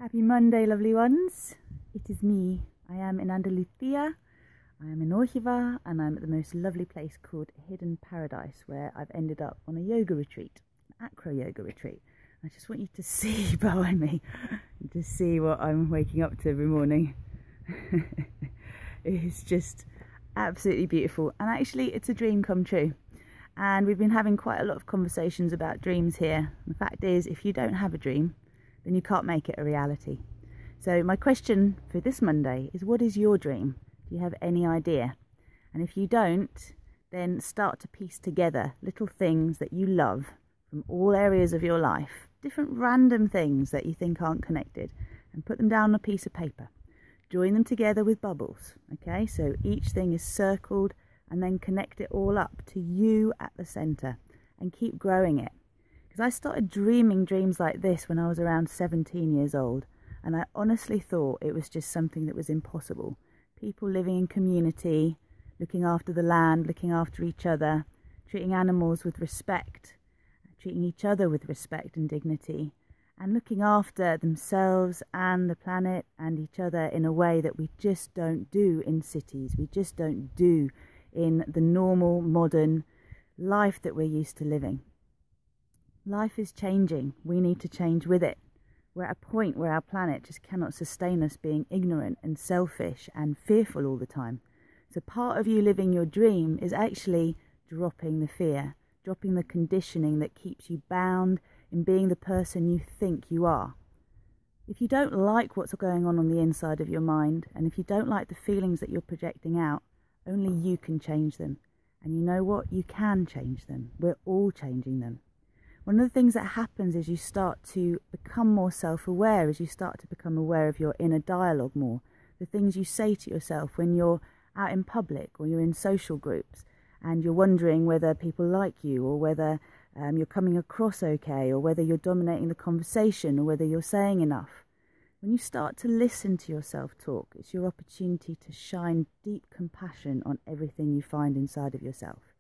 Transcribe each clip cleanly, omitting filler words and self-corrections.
Happy Monday, lovely ones. It is me. I am in Andalusia. I am in Orchiva, and I'm at the most lovely place called Hidden Paradise, where I've ended up on a yoga retreat, an acro yoga retreat. I just want you to see behind me, to see what I'm waking up to every morning. It's just absolutely beautiful, and actually it's a dream come true. And we've been having quite a lot of conversations about dreams here. The fact is, if you don't have a dream, then you can't make it a reality. So my question for this Monday is, what is your dream? Do you have any idea? And if you don't, then start to piece together little things that you love from all areas of your life, different random things that you think aren't connected, and put them down on a piece of paper. Join them together with bubbles, okay? So each thing is circled, and then connect it all up to you at the center and keep growing it. Because I started dreaming dreams like this when I was around 17 years old, and I honestly thought it was just something that was impossible. People living in community, looking after the land, looking after each other, treating animals with respect, treating each other with respect and dignity, and looking after themselves and the planet and each other in a way that we just don't do in cities. We just don't do in the normal modern life that we're used to living. Life is changing. We need to change with it. We're at a point where our planet just cannot sustain us being ignorant and selfish and fearful all the time. So part of you living your dream is actually dropping the fear, dropping the conditioning that keeps you bound in being the person you think you are. If you don't like what's going on the inside of your mind, and if you don't like the feelings that you're projecting out, only you can change them. And you know what? You can change them. We're all changing them. One of the things that happens is you start to become more self-aware, as you start to become aware of your inner dialogue more. The things you say to yourself when you're out in public or you're in social groups and you're wondering whether people like you, or whether you're coming across okay, or whether you're dominating the conversation, or whether you're saying enough. When you start to listen to yourself talk, it's your opportunity to shine deep compassion on everything you find inside of yourself.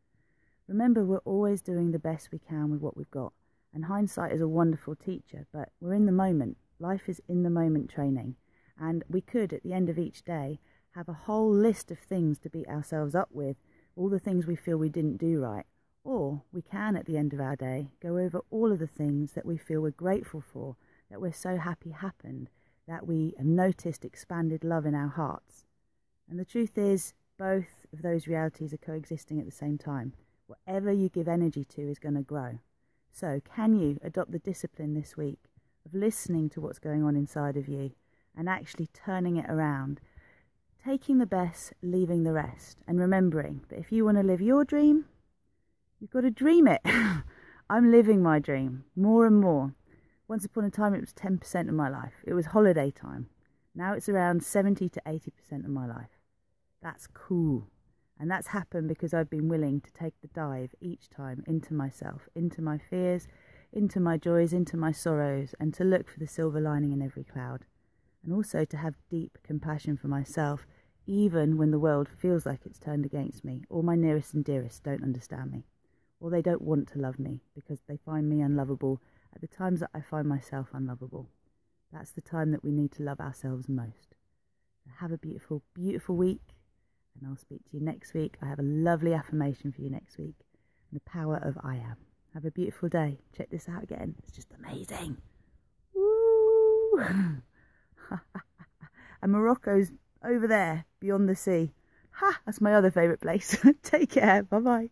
Remember, we're always doing the best we can with what we've got. And hindsight is a wonderful teacher, but we're in the moment. Life is in the moment training. And we could, at the end of each day, have a whole list of things to beat ourselves up with, all the things we feel we didn't do right. Or we can, at the end of our day, go over all of the things that we feel we're grateful for, that we're so happy happened, that we have noticed expanded love in our hearts. And the truth is, both of those realities are coexisting at the same time. Whatever you give energy to is going to grow. So can you adopt the discipline this week of listening to what's going on inside of you and actually turning it around, taking the best, leaving the rest, and remembering that if you want to live your dream, you've got to dream it. I'm living my dream more and more. Once upon a time it was 10% of my life. It was holiday time. Now it's around 70 to 80% of my life. That's cool. And that's happened because I've been willing to take the dive each time into myself, into my fears, into my joys, into my sorrows, and to look for the silver lining in every cloud. And also to have deep compassion for myself, even when the world feels like it's turned against me, or my nearest and dearest don't understand me, or they don't want to love me because they find me unlovable at the times that I find myself unlovable. That's the time that we need to love ourselves most. So have a beautiful, beautiful week. And I'll speak to you next week. I have a lovely affirmation for you next week. The power of I am. Have a beautiful day. Check this out again. It's just amazing. Woo! And Morocco's over there, beyond the sea. Ha! That's my other favourite place. Take care. Bye-bye.